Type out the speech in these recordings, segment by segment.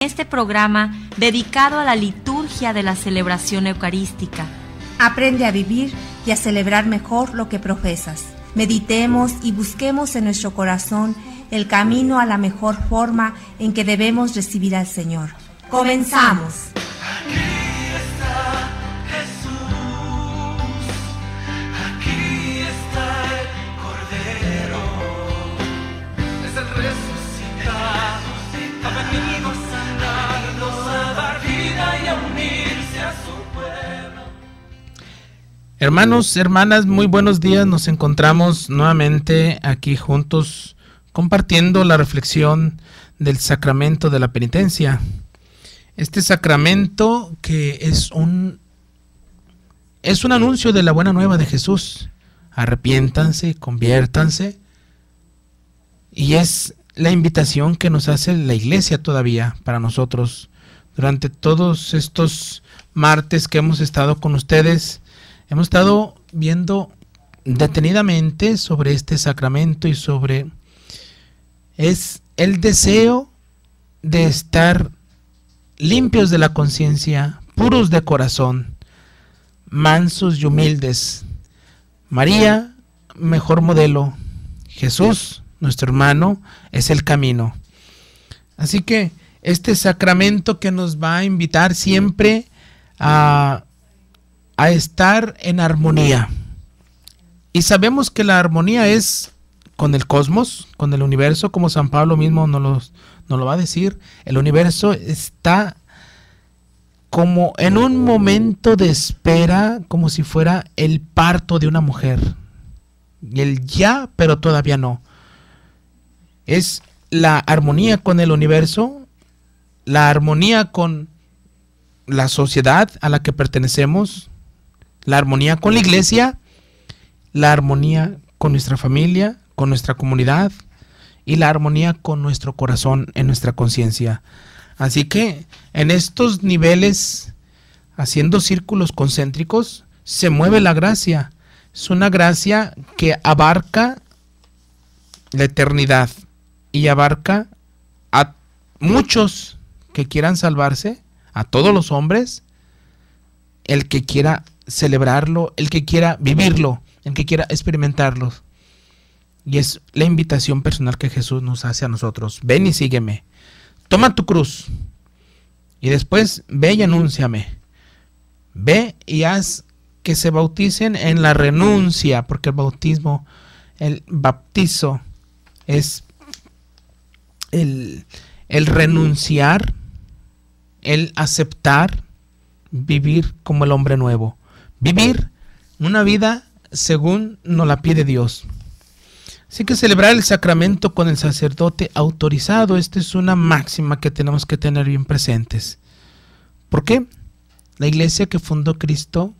Este programa dedicado a la liturgia de la celebración eucarística. Aprende a vivir y a celebrar mejor lo que profesas. Meditemos y busquemos en nuestro corazón el camino a la mejor forma en que debemos recibir al Señor. ¡Comenzamos! Hermanos, hermanas, muy buenos días. Nos encontramos nuevamente aquí juntos compartiendo la reflexión del sacramento de la penitencia. Este sacramento que es un anuncio de la buena nueva de Jesús. Arrepiéntanse, conviértanse. Y es la invitación que nos hace la Iglesia todavía para nosotros. Durante todos estos martes que hemos estado con ustedes, hemos estado viendo detenidamente sobre este sacramento y sobre es el deseo de estar limpios de la conciencia, puros de corazón, mansos y humildes. María, mejor modelo. Jesús, nuestro hermano, es el camino. Así que este sacramento que nos va a invitar siempre a estar en armonía. Y sabemos que la armonía es con el cosmos, con el universo, como San Pablo mismo nos lo va a decir. El universo está como en un momento de espera, como si fuera el parto de una mujer. Y el ya, pero todavía no. Es la armonía con el universo, la armonía con la sociedad a la que pertenecemos, la armonía con la Iglesia, la armonía con nuestra familia, con nuestra comunidad y la armonía con nuestro corazón, en nuestra conciencia. Así que en estos niveles, haciendo círculos concéntricos, se mueve la gracia. Es una gracia que abarca la eternidad y abarca a muchos que quieran salvarse, a todos los hombres, el que quiera celebrarlo, el que quiera vivirlo, el que quiera experimentarlo. Y es la invitación personal que Jesús nos hace a nosotros. Ven y sígueme. Toma tu cruz. Y después ve y anúnciame. Ve y haz que se bauticen en la renuncia, porque el bautismo, el bautizo, es el renunciar, el aceptar, vivir como el hombre nuevo. Vivir una vida según nos la pide Dios. Así que celebrar el sacramento con el sacerdote autorizado, esta es una máxima que tenemos que tener bien presentes. ¿Por qué? La iglesia que fundó Cristo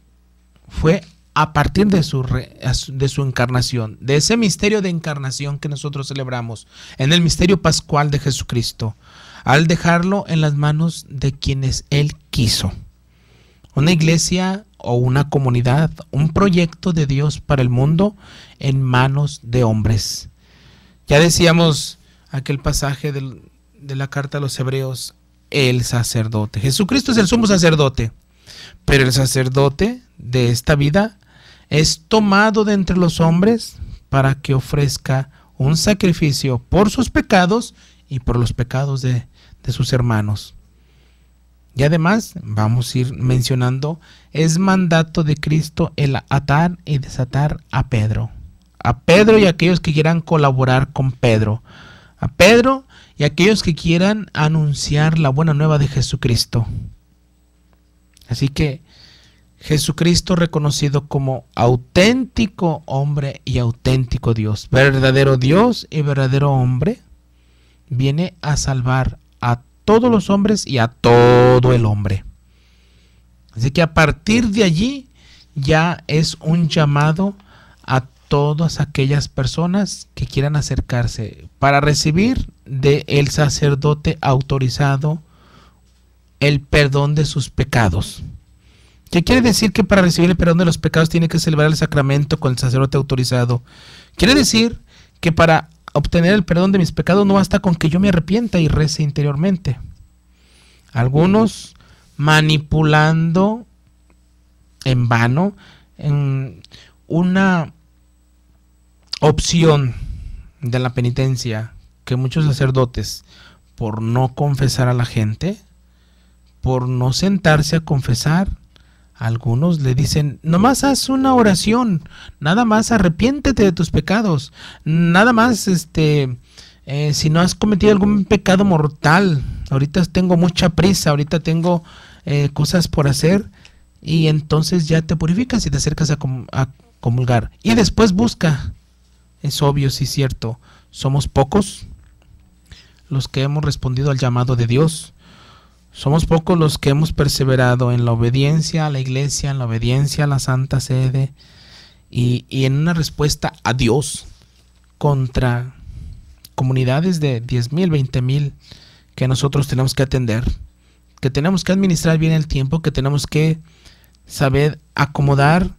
fue a partir de su encarnación, de ese misterio de encarnación que nosotros celebramos, en el misterio pascual de Jesucristo, al dejarlo en las manos de quienes Él quiso. Una iglesia o una comunidad, un proyecto de Dios para el mundo en manos de hombres. Ya decíamos aquel pasaje de la carta a los Hebreos, el sacerdote. Jesucristo es el sumo sacerdote, pero el sacerdote de esta vida es tomado de entre los hombres para que ofrezca un sacrificio por sus pecados y por los pecados de sus hermanos. Y además, vamos a ir mencionando, es mandato de Cristo el atar y desatar a Pedro. A Pedro y a aquellos que quieran colaborar con Pedro. A Pedro y a aquellos que quieran anunciar la buena nueva de Jesucristo. Así que Jesucristo, reconocido como auténtico hombre y auténtico Dios, verdadero Dios y verdadero hombre, viene a salvar a todos los hombres y a todo el hombre. Así que a partir de allí ya es un llamado a todas aquellas personas que quieran acercarse para recibir del sacerdote autorizado el perdón de sus pecados. ¿Qué quiere decir que para recibir el perdón de los pecados tiene que celebrar el sacramento con el sacerdote autorizado? Quiere decir que para obtener el perdón de mis pecados no basta con que yo me arrepienta y rece interiormente. algunos manipulando en vano en una opción de la penitencia que muchos sacerdotes, por no confesar a la gente, por no sentarse a confesar, algunos le dicen: nomás haz una oración, nada más arrepiéntete de tus pecados, nada más si no has cometido algún pecado mortal, ahorita tengo mucha prisa, ahorita tengo cosas por hacer, y entonces ya te purificas y te acercas a comulgar. Y después busca. Es obvio, sí, cierto, somos pocos los que hemos respondido al llamado de Dios. Somos pocos los que hemos perseverado en la obediencia a la iglesia, en la obediencia a la Santa Sede y en una respuesta a Dios contra comunidades de 10,000, 20,000 que nosotros tenemos que atender, que tenemos que administrar bien el tiempo, que tenemos que saber acomodar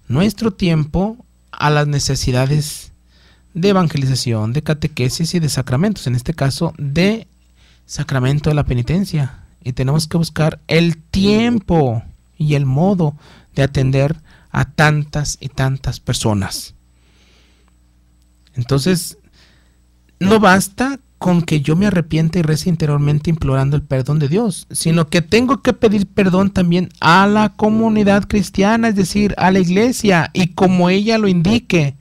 nuestro tiempo a las necesidades de evangelización, de catequesis y de sacramentos, en este caso de sacramento de la penitencia. Y tenemos que buscar el tiempo y el modo de atender a tantas y tantas personas. Entonces, no basta con que yo me arrepienta y rece interiormente implorando el perdón de Dios, sino que tengo que pedir perdón también a la comunidad cristiana, es decir, a la iglesia, y como ella lo indique,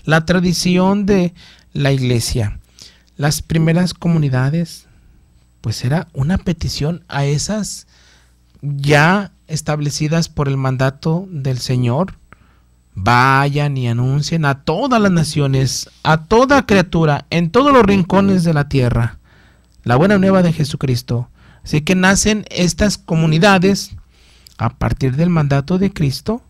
la tradición de la iglesia. Las primeras comunidades, pues era una petición a esas ya establecidas por el mandato del Señor: vayan y anuncien a todas las naciones, a toda criatura, en todos los rincones de la tierra, la buena nueva de Jesucristo. Así que nacen estas comunidades a partir del mandato de Cristo,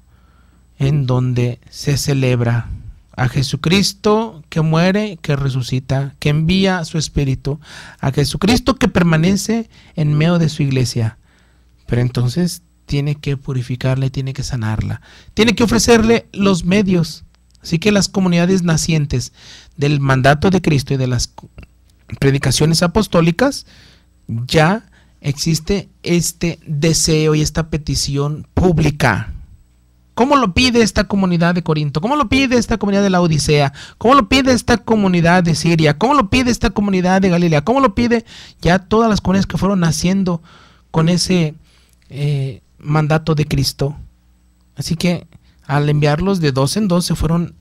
en donde se celebra a Jesucristo que muere, que resucita, que envía su Espíritu, a Jesucristo que permanece en medio de su iglesia. Pero entonces tiene que purificarla, tiene que sanarla, tiene que ofrecerle los medios. Así que las comunidades nacientes del mandato de Cristo y de las predicaciones apostólicas, ya existe este deseo y esta petición pública. ¿Cómo lo pide esta comunidad de Corinto? ¿Cómo lo pide esta comunidad de la Odisea? ¿Cómo lo pide esta comunidad de Siria? ¿Cómo lo pide esta comunidad de Galilea? ¿Cómo lo pide ya todas las comunidades que fueron naciendo con ese mandato de Cristo? Así que al enviarlos de dos en dos se fueron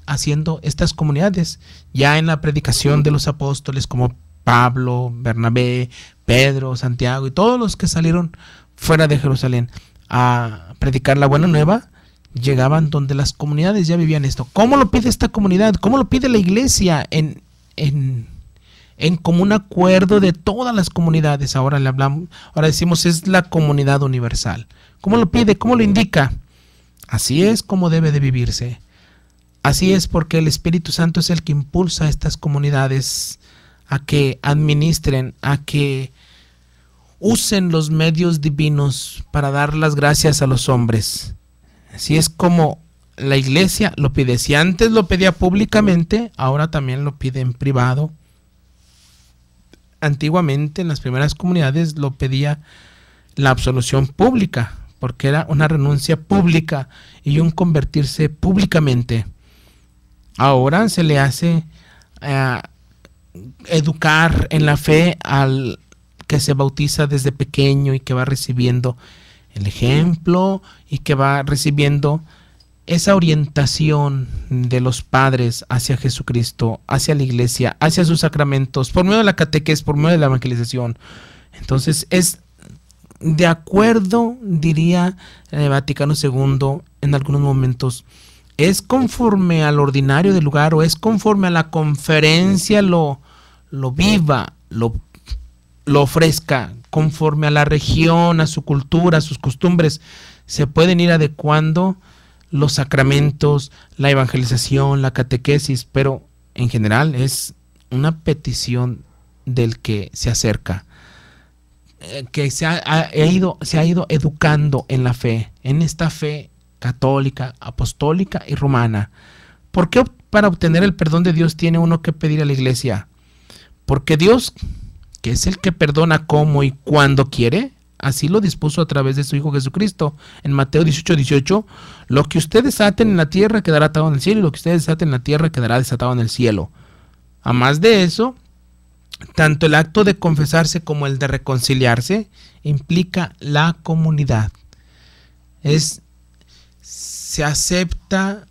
haciendo estas comunidades, ya en la predicación de los apóstoles como Pablo, Bernabé, Pedro, Santiago y todos los que salieron fuera de Jerusalén a predicar la buena nueva, llegaban donde las comunidades ya vivían esto. ¿Cómo lo pide esta comunidad? ¿Cómo lo pide la iglesia en común acuerdo de todas las comunidades? Ahora le hablamos, ahora decimos es la comunidad universal. ¿Cómo lo pide? ¿Cómo lo indica? Así es como debe de vivirse. Así es, porque el Espíritu Santo es el que impulsa a estas comunidades a que administren, a que usen los medios divinos para dar las gracias a los hombres. Así es como la iglesia lo pide. Si antes lo pedía públicamente, ahora también lo pide en privado. Antiguamente en las primeras comunidades lo pedía la absolución pública, porque era una renuncia pública y un convertirse públicamente. Ahora se le hace educar en la fe al que se bautiza desde pequeño y que va recibiendo el ejemplo y que va recibiendo esa orientación de los padres hacia Jesucristo, hacia la iglesia, hacia sus sacramentos, por medio de la catequesis, por medio de la evangelización. Entonces es de acuerdo, diría el Vaticano II en algunos momentos, es conforme al ordinario del lugar o es conforme a la conferencia lo viva, lo ofrezca, conforme a la región, a su cultura, a sus costumbres. Se pueden ir adecuando los sacramentos, la evangelización, la catequesis, pero en general es una petición del que se acerca, que se ha ido educando en la fe, en esta fe católica, apostólica y romana. ¿Por qué para obtener el perdón de Dios tiene uno que pedir a la iglesia? Porque Dios, que es el que perdona como y cuando quiere, así lo dispuso a través de su Hijo Jesucristo. En Mateo 18:18, lo que ustedes aten en la tierra quedará atado en el cielo, y lo que ustedes aten en la tierra quedará desatado en el cielo. A más de eso, tanto el acto de confesarse como el de reconciliarse implica la comunidad. Se acepta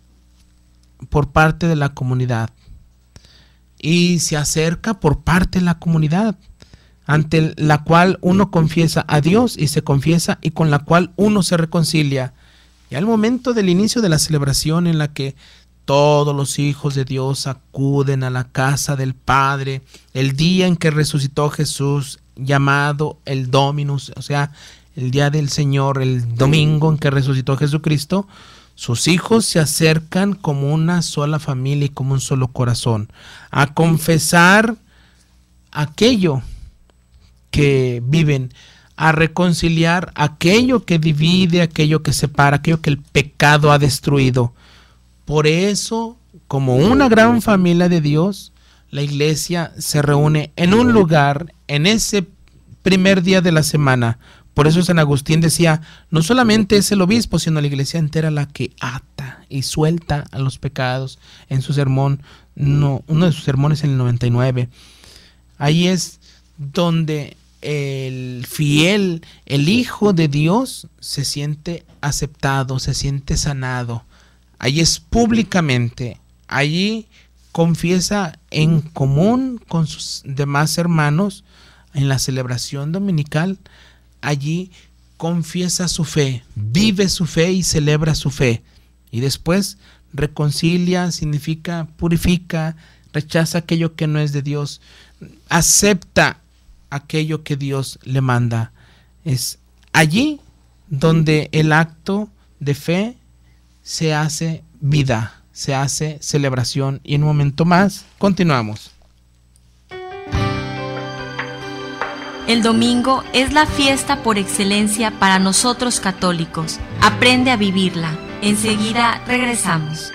por parte de la comunidad y se acerca por parte de la comunidad, ante la cual uno confiesa a Dios y se confiesa, y con la cual uno se reconcilia. Y al momento del inicio de la celebración, en la que todos los hijos de Dios acuden a la casa del Padre, el día en que resucitó Jesús, llamado el Dominus, o sea, el día del Señor, el domingo en que resucitó Jesucristo, sus hijos se acercan como una sola familia y como un solo corazón, a confesar aquello que viven, a reconciliar aquello que divide, aquello que separa, aquello que el pecado ha destruido. Por eso, como una gran familia de Dios, la iglesia se reúne en un lugar en ese primer día de la semana. Por eso San Agustín decía, no solamente es el obispo, sino la iglesia entera la que ata y suelta a los pecados. En su sermón, uno de sus sermones en el 99. Ahí es donde el fiel, el Hijo de Dios, se siente aceptado, se siente sanado. Allí es públicamente, allí confiesa en común con sus demás hermanos en la celebración dominical. Allí confiesa su fe, vive su fe y celebra su fe. Y después reconcilia, significa purifica, rechaza aquello que no es de Dios, acepta aquello que Dios le manda. Es allí donde el acto de fe se hace vida, se hace celebración. Y en un momento más continuamos. El domingo es la fiesta por excelencia para nosotros católicos. Aprende a vivirla. Enseguida regresamos.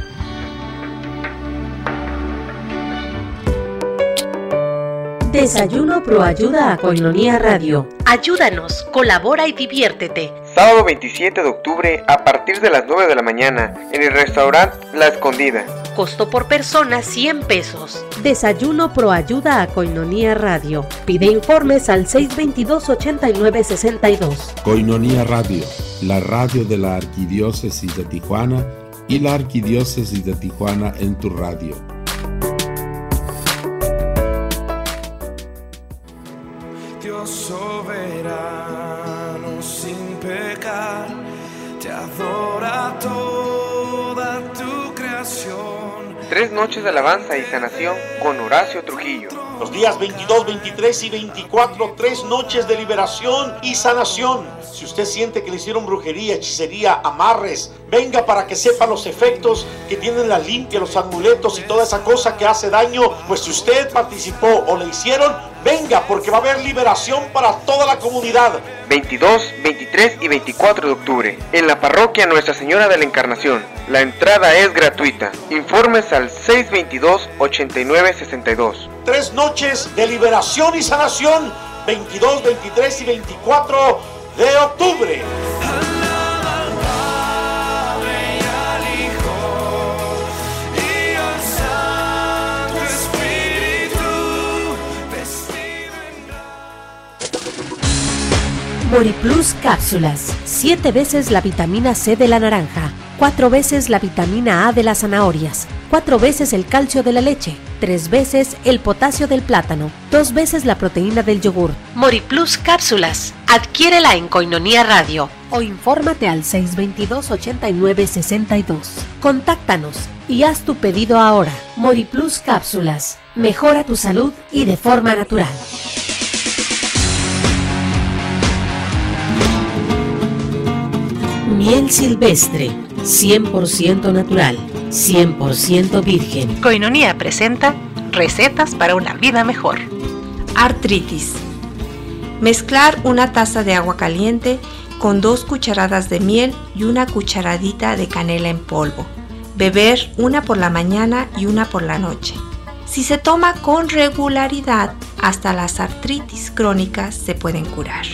Desayuno Proayuda a Koinonia Radio. Ayúdanos, colabora y diviértete. Sábado 27 de octubre a partir de las 9 de la mañana en el restaurante La Escondida. Costo por persona 100 pesos. Desayuno Proayuda a Koinonia Radio. Pide informes al 622-8962. Koinonia Radio, la radio de la Arquidiócesis de Tijuana y la Arquidiócesis de Tijuana en tu radio. Dios soberano sin pecar, te adora toda tu creación. 3 noches de alabanza y sanación con Horacio Trujillo. Los días 22, 23 y 24, 3 noches de liberación y sanación. Si usted siente que le hicieron brujería, hechicería, amarres, venga para que sepa los efectos que tienen la limpia, los amuletos y toda esa cosa que hace daño. Pues si usted participó o le hicieron, venga, porque va a haber liberación para toda la comunidad. 22, 23 y 24 de octubre, en la parroquia Nuestra Señora de la Encarnación. La entrada es gratuita. Informes al 622-8962. 3 noches de liberación y sanación, 22, 23 y 24 de octubre. Moriplus cápsulas. 7 veces la vitamina C de la naranja, 4 veces la vitamina A de las zanahorias, 4 veces el calcio de la leche, 3 veces el potasio del plátano, 2 veces la proteína del yogur. Moriplus cápsulas. Adquiérela en Koinonia Radio o infórmate al 622-8962. Contáctanos y haz tu pedido ahora. Moriplus cápsulas. Mejora tu salud y de forma natural. Miel silvestre, 100% natural, 100% virgen. Koinonia presenta recetas para una vida mejor. Artritis. Mezclar una taza de agua caliente con 2 cucharadas de miel y una cucharadita de canela en polvo. Beber una por la mañana y una por la noche. Si se toma con regularidad, hasta las artritis crónicas se pueden curar.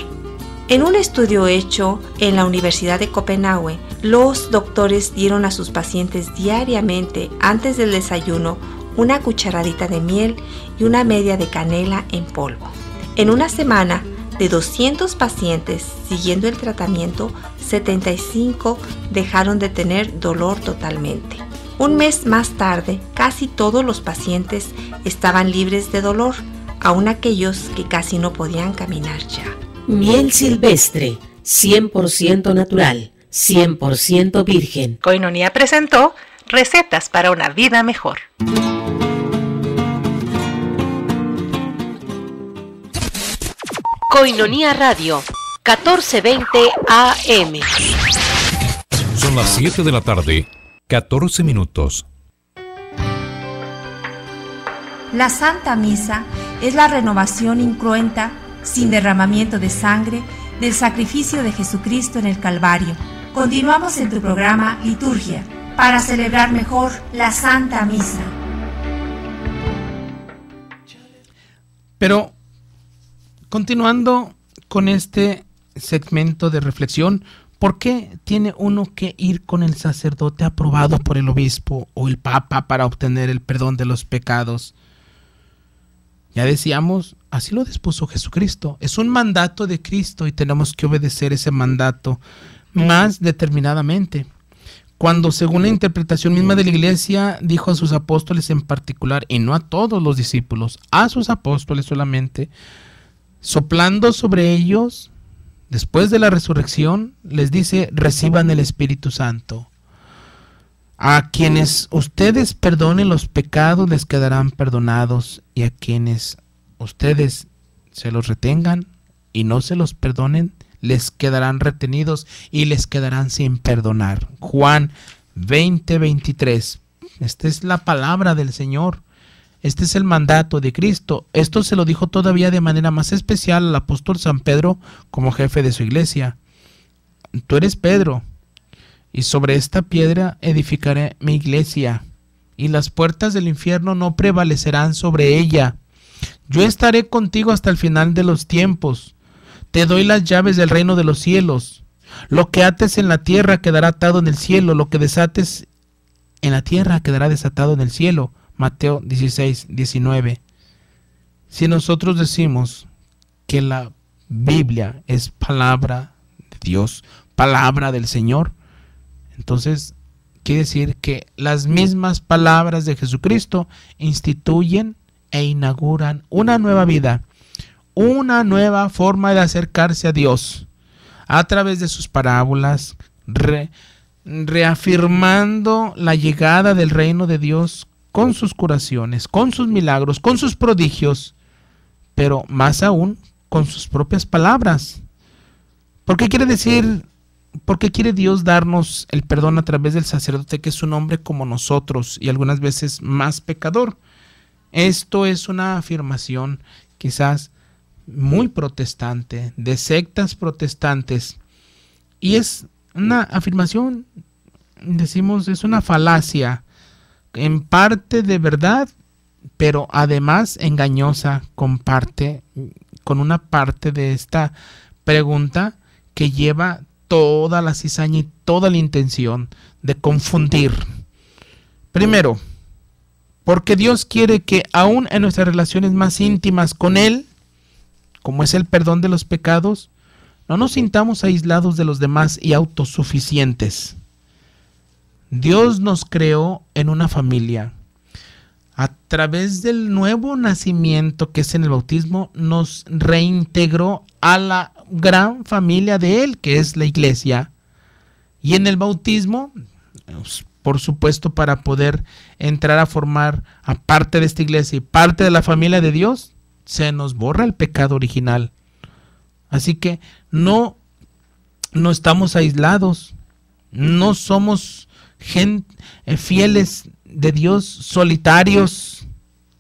En un estudio hecho en la Universidad de Copenhague, los doctores dieron a sus pacientes diariamente, antes del desayuno, una cucharadita de miel y una media de canela en polvo. En una semana, de 200 pacientes siguiendo el tratamiento, 75 dejaron de tener dolor totalmente. Un mes más tarde, casi todos los pacientes estaban libres de dolor, aun aquellos que casi no podían caminar ya. Miel silvestre, 100% natural, 100% virgen. Koinonia presentó Recetas para una vida mejor. Koinonia Radio, 1420 AM. Son las 7 de la tarde, 14 minutos. La Santa Misa es la renovación incruenta, sin derramamiento de sangre, del sacrificio de Jesucristo en el Calvario. Continuamos en tu programa Liturgia, para celebrar mejor la Santa Misa. Pero, continuando con este segmento de reflexión, ¿por qué tiene uno que ir con el sacerdote aprobado por el obispo o el papa para obtener el perdón de los pecados? Ya decíamos, así lo dispuso Jesucristo. Es un mandato de Cristo y tenemos que obedecer ese mandato más determinadamente. Cuando, según la interpretación misma de la Iglesia, dijo a sus apóstoles en particular, y no a todos los discípulos, a sus apóstoles solamente, soplando sobre ellos, después de la resurrección, les dice, reciban el Espíritu Santo. A quienes ustedes perdonen los pecados les quedarán perdonados, y a quienes ustedes se los retengan y no se los perdonen, les quedarán retenidos y les quedarán sin perdonar. Juan 20:23. Esta es la palabra del Señor. Este es el mandato de Cristo. Esto se lo dijo todavía de manera más especial al apóstol San Pedro como jefe de su iglesia. Tú eres Pedro, y sobre esta piedra edificaré mi iglesia, y las puertas del infierno no prevalecerán sobre ella. Yo estaré contigo hasta el final de los tiempos. Te doy las llaves del reino de los cielos. Lo que ates en la tierra quedará atado en el cielo, lo que desates en la tierra quedará desatado en el cielo. Mateo 16:19. Si nosotros decimos que la Biblia es palabra de Dios, palabra del Señor, entonces quiere decir que las mismas palabras de Jesucristo instituyen e inauguran una nueva vida, una nueva forma de acercarse a Dios a través de sus parábolas, reafirmando la llegada del reino de Dios con sus curaciones, con sus milagros, con sus prodigios, pero más aún con sus propias palabras. ¿Por qué quiere Dios darnos el perdón a través del sacerdote, que es un hombre como nosotros y algunas veces más pecador? Esto es una afirmación quizás muy protestante, de sectas protestantes, y es una afirmación, decimos, es una falacia, en parte de verdad, pero además engañosa, con una parte de esta pregunta que lleva toda la cizaña y toda la intención de confundir. Primero, porque Dios quiere que aún en nuestras relaciones más íntimas con Él, como es el perdón de los pecados, no nos sintamos aislados de los demás y autosuficientes. Dios nos creó en una familia. A través del nuevo nacimiento, que es en el bautismo, nos reintegró a la gran familia de Él, que es la iglesia. Y en el bautismo, por supuesto, para poder entrar a formar a parte de esta iglesia y parte de la familia de Dios, se nos borra el pecado original. Así que no estamos aislados, no somos fieles de Dios, solitarios,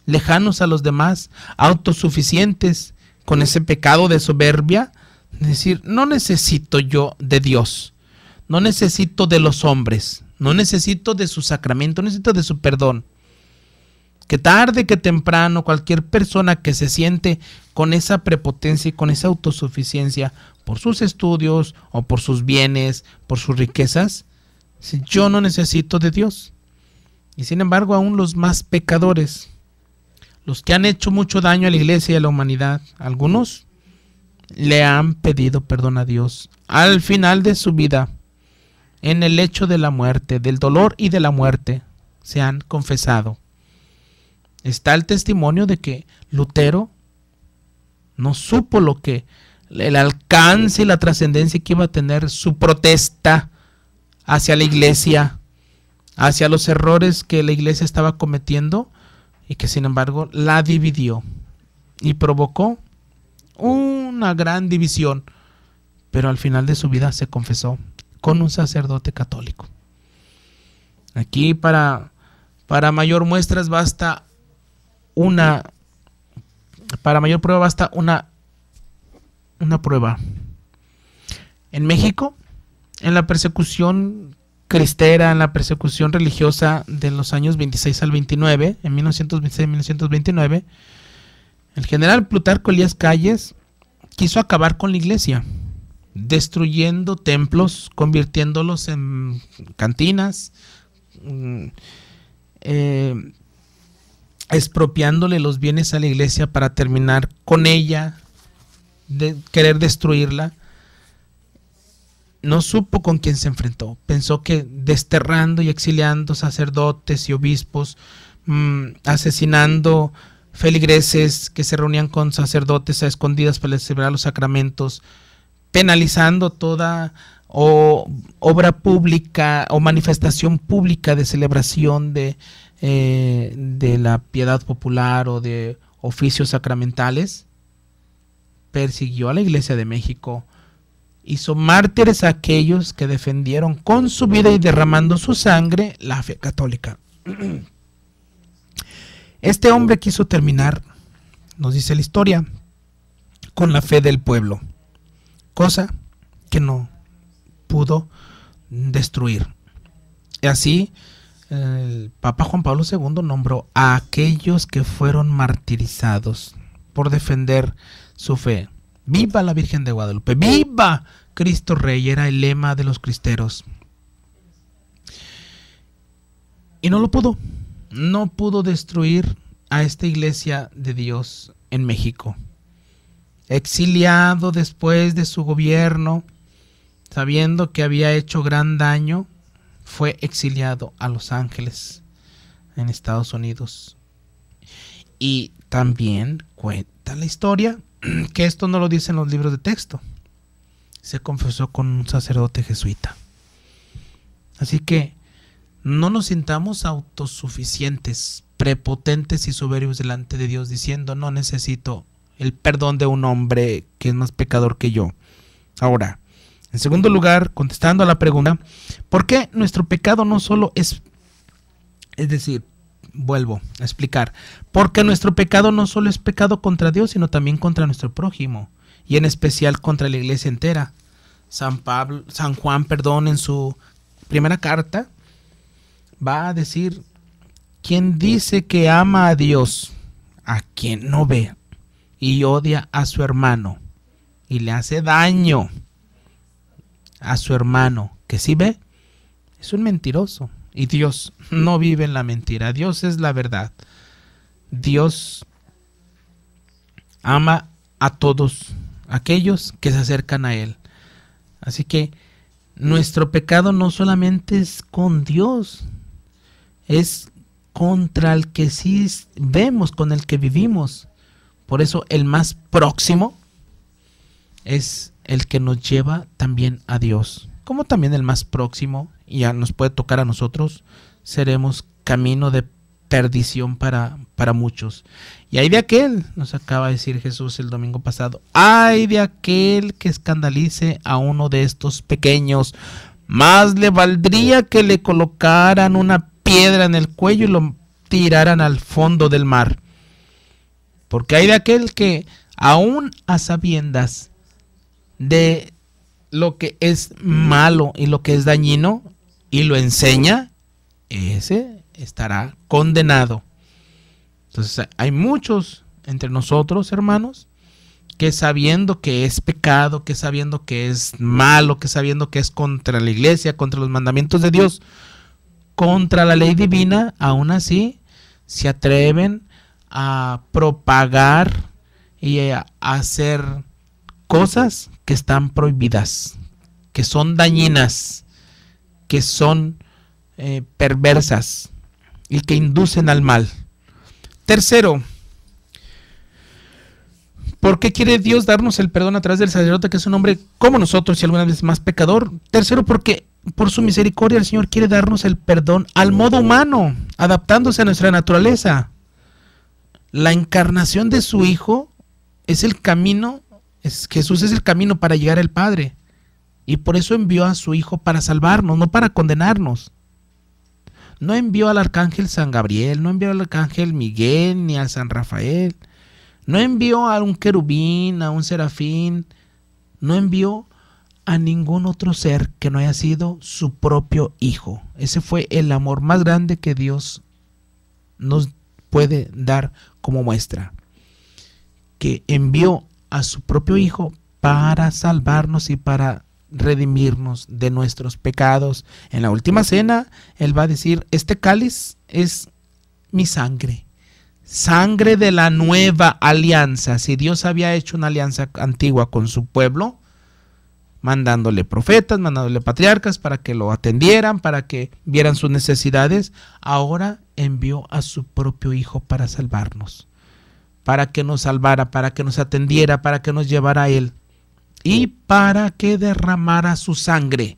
lejanos a los demás, autosuficientes, con ese pecado de soberbia, es decir, no necesito yo de Dios, no necesito de los hombres, no necesito de su sacramento, no necesito de su perdón. que tarde que temprano cualquier persona que se siente con esa prepotencia y con esa autosuficiencia por sus estudios o por sus bienes, por sus riquezas, dice, yo no necesito de Dios. Y sin embargo, aún los más pecadores, los que han hecho mucho daño a la iglesia y a la humanidad, algunos le han pedido perdón a Dios al final de su vida, en el hecho de la muerte, del dolor y de la muerte, se han confesado. Está el testimonio de que Lutero no supo lo que el alcance y la trascendencia que iba a tener su protesta hacia la iglesia, hacia los errores que la iglesia estaba cometiendo, y que sin embargo la dividió y provocó una gran división, pero al final de su vida se confesó con un sacerdote católico. Aquí para mayor muestras basta para mayor prueba basta una prueba. En México, en la persecución cristera, en la persecución religiosa de los años 26 al 29, en 1926-1929, el general Plutarco Elías Calles quiso acabar con la iglesia, destruyendo templos, convirtiéndolos en cantinas, expropiándole los bienes a la iglesia para terminar con ella, de querer destruirla. No supo con quién se enfrentó. Pensó que desterrando y exiliando sacerdotes y obispos, asesinando feligreses que se reunían con sacerdotes a escondidas para celebrar los sacramentos, penalizando toda obra pública o manifestación pública de celebración de la piedad popular o de oficios sacramentales, persiguió a la Iglesia de México, hizo mártires a aquellos que defendieron con su vida y derramando su sangre la fe católica. Este hombre quiso terminar, nos dice la historia, con la fe del pueblo, cosa que no pudo destruir. Y así el Papa Juan Pablo II nombró a aquellos que fueron martirizados por defender su fe. ¡Viva la Virgen de Guadalupe! ¡Viva Cristo Rey! Era el lema de los cristeros. Y no lo pudo. No pudo destruir a esta iglesia de Dios en México. Exiliado después de su gobierno, sabiendo que había hecho gran daño, fue exiliado a Los Ángeles, en Estados Unidos. Y también cuenta la historia que esto no lo dicen los libros de texto. Se confesó con un sacerdote jesuita. Así que no nos sintamos autosuficientes, prepotentes y soberbios delante de Dios, diciendo no necesito el perdón de un hombre que es más pecador que yo. Ahora, en segundo lugar, contestando a la pregunta, ¿por qué nuestro pecado no solo es decir, vuelvo a explicar, porque nuestro pecado no solo es pecado contra Dios, sino también contra nuestro prójimo, y en especial contra la iglesia entera? San Juan, en su primera carta, va a decir, quien dice que ama a Dios, a quien no ve, y odia a su hermano, y le hace daño a su hermano que sí ve, es un mentiroso. Y Dios no vive en la mentira. Dios es la verdad. Dios ama a todos aquellos que se acercan a Él. Así que nuestro pecado no solamente es con Dios, es contra el que sí vemos, con el que vivimos. Por eso el más próximo es el que nos lleva también a Dios. Como también el más próximo, y ya nos puede tocar a nosotros, seremos camino de perdición para muchos. Y hay de aquel, nos acaba de decir Jesús el domingo pasado, hay de aquel que escandalice a uno de estos pequeños, más le valdría que le colocaran una piedra en el cuello y lo tiraran al fondo del mar. Porque hay de aquel que, aún a sabiendas de lo que es malo y lo que es dañino, y lo enseña, ese estará condenado. Entonces hay muchos entre nosotros, hermanos, que sabiendo que es pecado, que sabiendo que es malo, que sabiendo que es contra la iglesia, contra los mandamientos de Dios, contra la ley divina, aún así se atreven a propagar y a hacer cosas que están prohibidas, que son dañinas, que son perversas y que inducen al mal. Tercero, ¿por qué quiere Dios darnos el perdón a través del sacerdote, que es un hombre como nosotros y alguna vez más pecador? Tercero, porque por su misericordia el Señor quiere darnos el perdón al modo humano, adaptándose a nuestra naturaleza. La encarnación de su Hijo es el camino, Jesús es el camino para llegar al Padre. Y por eso envió a su Hijo para salvarnos, no para condenarnos. No envió al arcángel San Gabriel, no envió al arcángel Miguel, ni a San Rafael. No envió a un querubín, a un serafín. No envió a ningún otro ser que no haya sido su propio Hijo. Ese fue el amor más grande que Dios nos puede dar como muestra. Que envió a su propio Hijo para salvarnos y para redimirnos de nuestros pecados. En la última cena, Él va a decir, este cáliz es mi sangre. Sangre de la nueva alianza. Si Dios había hecho una alianza antigua con su pueblo, mandándole profetas, mandándole patriarcas para que lo atendieran, para que vieran sus necesidades, ahora envió a su propio Hijo para salvarnos, para que nos salvara, para que nos atendiera, para que nos llevara a Él y para que derramara su sangre.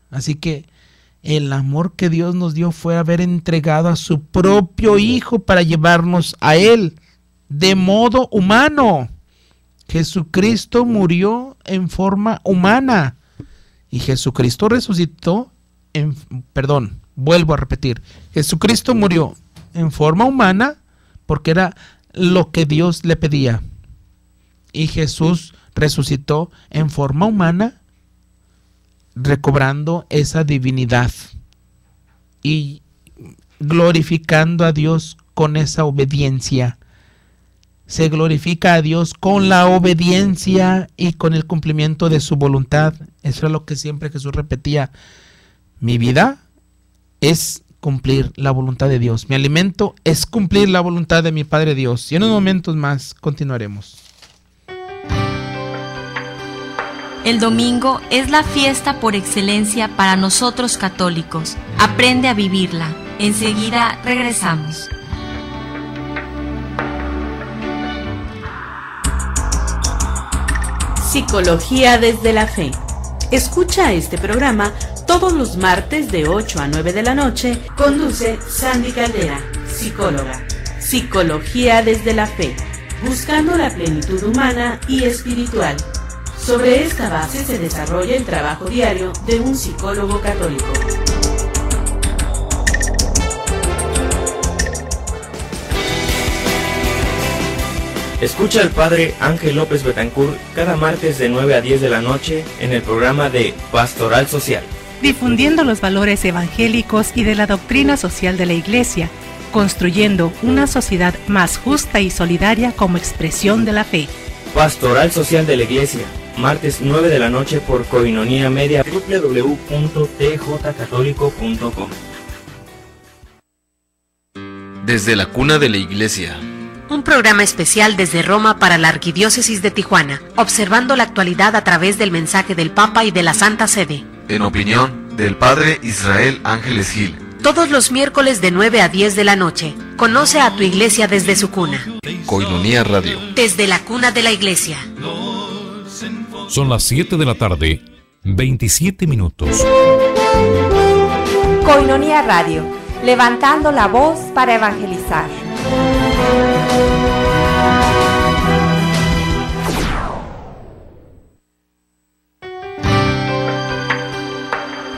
Así que el amor que Dios nos dio fue haber entregado a su propio Hijo para llevarnos a Él de modo humano. Jesucristo murió en forma humana y Jesucristo resucitó vuelvo a repetir, Jesucristo murió en forma humana porque era lo que Dios le pedía, y Jesús resucitó en forma humana recobrando esa divinidad y glorificando a Dios con esa obediencia. Se glorifica a Dios con la obediencia y con el cumplimiento de su voluntad. Eso es lo que siempre Jesús repetía. Mi vida es cumplir la voluntad de Dios. Mi alimento es cumplir la voluntad de mi Padre Dios. Y en unos momentos más continuaremos. El domingo es la fiesta por excelencia para nosotros católicos. Aprende a vivirla. Enseguida regresamos. Psicología desde la fe. Escucha este programa todos los martes de 8 a 9 de la noche. Conduce Sandy Caldera, psicóloga. Psicología desde la fe, buscando la plenitud humana y espiritual. Sobre esta base se desarrolla el trabajo diario de un psicólogo católico. Escucha al Padre Ángel López Betancourt cada martes de 9 a 10 de la noche en el programa de Pastoral Social. Difundiendo los valores evangélicos y de la doctrina social de la Iglesia, construyendo una sociedad más justa y solidaria como expresión de la fe. Pastoral Social de la Iglesia, martes 9 de la noche por Coinonía Media, www.tjcatólico.com. Desde la cuna de la Iglesia. Un programa especial desde Roma para la Arquidiócesis de Tijuana, observando la actualidad a través del mensaje del Papa y de la Santa Sede. En opinión del Padre Israel Ángeles Gil. Todos los miércoles de 9 a 10 de la noche. Conoce a tu iglesia desde su cuna. Coinonía Radio. Desde la cuna de la iglesia. Son las 7 de la tarde, 27 minutos. Coinonía Radio, levantando la voz para evangelizar.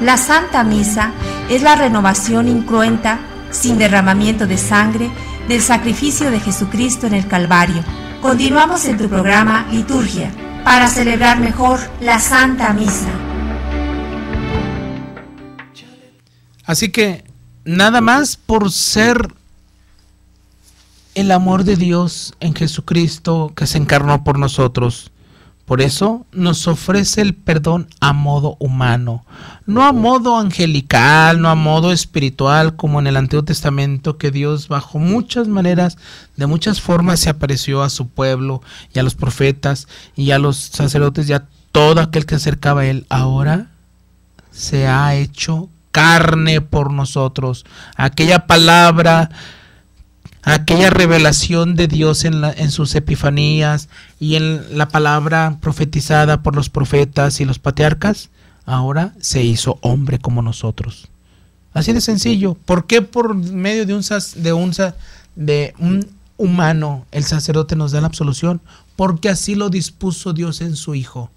La Santa Misa es la renovación incruenta, sin derramamiento de sangre, del sacrificio de Jesucristo en el Calvario. Continuamos en tu programa Liturgia, para celebrar mejor la Santa Misa. Así que, nada más por ser el amor de Dios en Jesucristo que se encarnó por nosotros. Por eso nos ofrece el perdón a modo humano, no a modo angelical, no a modo espiritual como en el Antiguo Testamento, que Dios bajo muchas maneras, de muchas formas se apareció a su pueblo y a los profetas y a los sacerdotes y a todo aquel que se acercaba a él. Ahora se ha hecho carne por nosotros. Aquella palabra, aquella revelación de Dios en sus epifanías y en la palabra profetizada por los profetas y los patriarcas, ahora se hizo hombre como nosotros. Así de sencillo. ¿Por qué por medio de un humano el sacerdote nos da la absolución? Porque así lo dispuso Dios en su Hijo.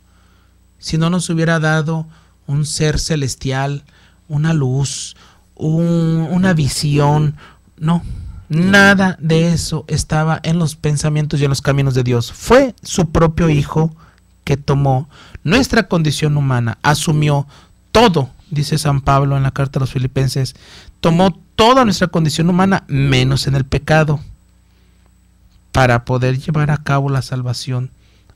Si no nos hubiera dado un ser celestial, una luz, una visión, no. Nada de eso estaba en los pensamientos y en los caminos de Dios. Fue su propio Hijo que tomó nuestra condición humana, asumió todo, dice San Pablo en la carta a los Filipenses, tomó toda nuestra condición humana menos en el pecado, para poder llevar a cabo la salvación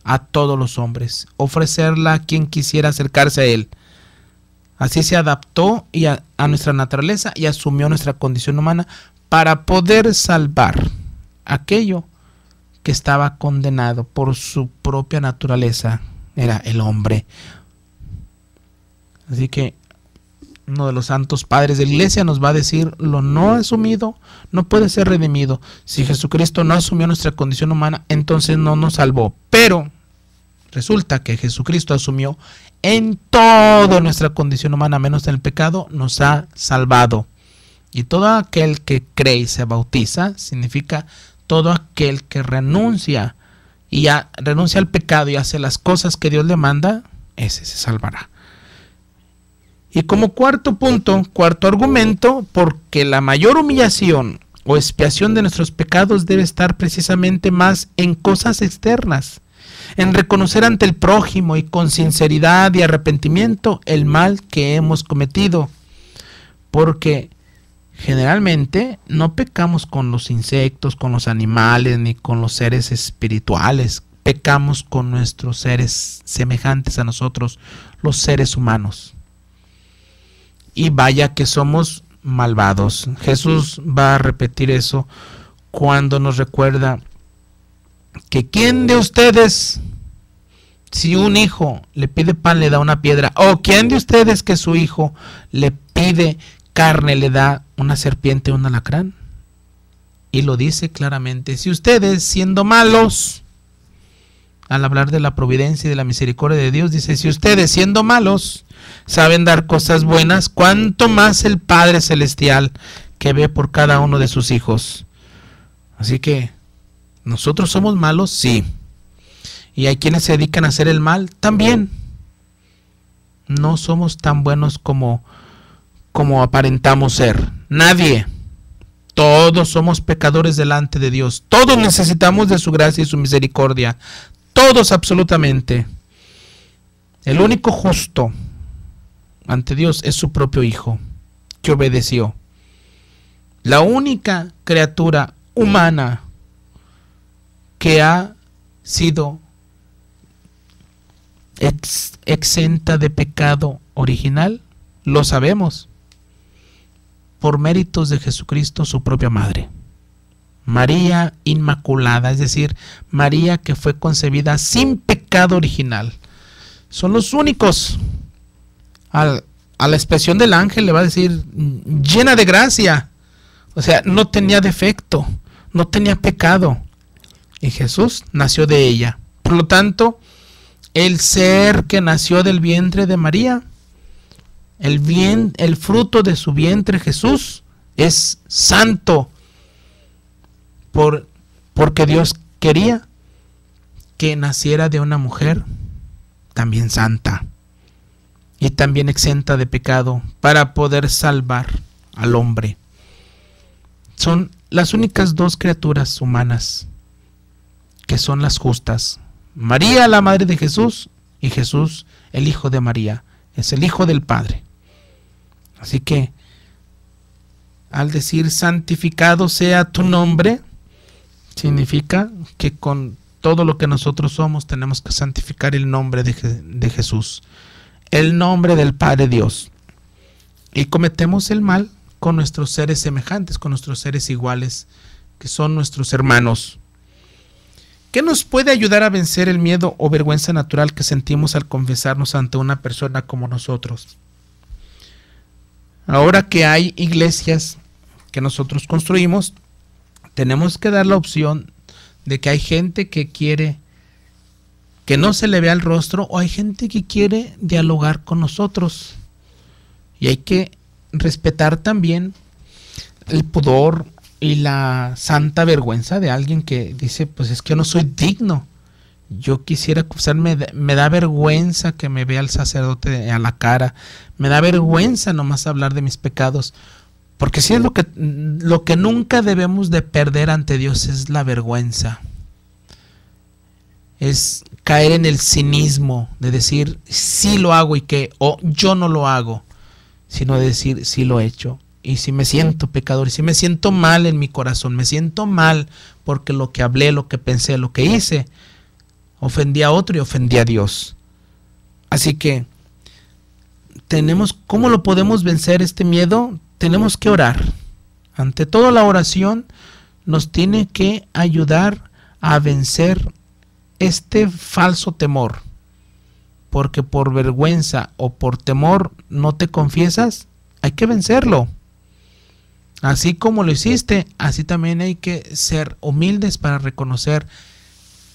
a todos los hombres, ofrecerla a quien quisiera acercarse a Él. Así se adaptó a nuestra naturaleza y asumió nuestra condición humana para poder salvar aquello que estaba condenado por su propia naturaleza, era el hombre. Así que uno de los santos padres de la Iglesia nos va a decir: lo no asumido no puede ser redimido. Si Jesucristo no asumió nuestra condición humana, entonces no nos salvó. Pero resulta que Jesucristo asumió en toda nuestra condición humana, menos en el pecado, nos ha salvado. Y todo aquel que cree y se bautiza significa todo aquel que renuncia renuncia al pecado y hace las cosas que Dios le manda, ese se salvará. Y como cuarto punto, cuarto argumento, porque la mayor humillación o expiación de nuestros pecados debe estar precisamente más en cosas externas, en reconocer ante el prójimo y con sinceridad y arrepentimiento el mal que hemos cometido, porque generalmente no pecamos con los insectos, con los animales, ni con los seres espirituales. Pecamos con nuestros seres semejantes a nosotros, los seres humanos. Y vaya que somos malvados. Jesús va a repetir eso cuando nos recuerda que ¿quién de ustedes, si un hijo le pide pan, le da una piedra? ¿O quién de ustedes que su hijo le pide carne, le da una serpiente o un alacrán? Y lo dice claramente: si ustedes, siendo malos, al hablar de la providencia y de la misericordia de Dios, dice: si ustedes, siendo malos, saben dar cosas buenas, cuánto más el Padre Celestial, que ve por cada uno de sus hijos. Así que nosotros somos malos, sí, y hay quienes se dedican a hacer el mal también. No somos tan buenos como aparentamos ser. Nadie. Todos somos pecadores delante de Dios. Todos necesitamos de su gracia y su misericordia. Todos, absolutamente. El único justo ante Dios es su propio Hijo, que obedeció. La única criatura humana que ha sido exenta de pecado original, lo sabemos, por méritos de Jesucristo, su propia madre, María Inmaculada, es decir, María que fue concebida sin pecado original. Son los únicos. A la expresión del ángel le va a decir: llena de gracia. O sea, no tenía defecto, no tenía pecado. Y Jesús nació de ella. Por lo tanto, el ser que nació del vientre de María, el fruto de su vientre, Jesús, es santo, porque Dios quería que naciera de una mujer también santa y también exenta de pecado, para poder salvar al hombre. Son las únicas dos criaturas humanas que son las justas: María, la madre de Jesús, y Jesús, el hijo de María, es el hijo del Padre. Así que al decir santificado sea tu nombre, significa que con todo lo que nosotros somos tenemos que santificar el nombre de Jesús, el nombre del Padre Dios. Y cometemos el mal con nuestros seres semejantes, con nuestros seres iguales, que son nuestros hermanos. ¿Qué nos puede ayudar a vencer el miedo o vergüenza natural que sentimos al confesarnos ante una persona como nosotros? Ahora que hay iglesias que nosotros construimos, tenemos que dar la opción de que hay gente que quiere que no se le vea el rostro, o hay gente que quiere dialogar con nosotros. Y hay que respetar también el pudor y la santa vergüenza de alguien que dice, pues es que yo no soy digno. Yo quisiera confesarme, me da vergüenza que me vea el sacerdote a la cara. Me da vergüenza nomás hablar de mis pecados. Porque si es lo que nunca debemos de perder ante Dios es la vergüenza. Es caer en el cinismo de decir sí lo hago y que, o yo no lo hago, sino de decir sí lo he hecho. Y si me siento pecador, y si me siento mal en mi corazón, me siento mal porque lo que hablé, lo que pensé, lo que hice, ofendí a otro y ofendí a Dios. Así que ¿cómo lo podemos vencer este miedo? Tenemos que orar. Ante todo, la oración nos tiene que ayudar a vencer este falso temor. Porque por vergüenza o por temor no te confiesas, hay que vencerlo. Así como lo hiciste, así también hay que ser humildes para reconocer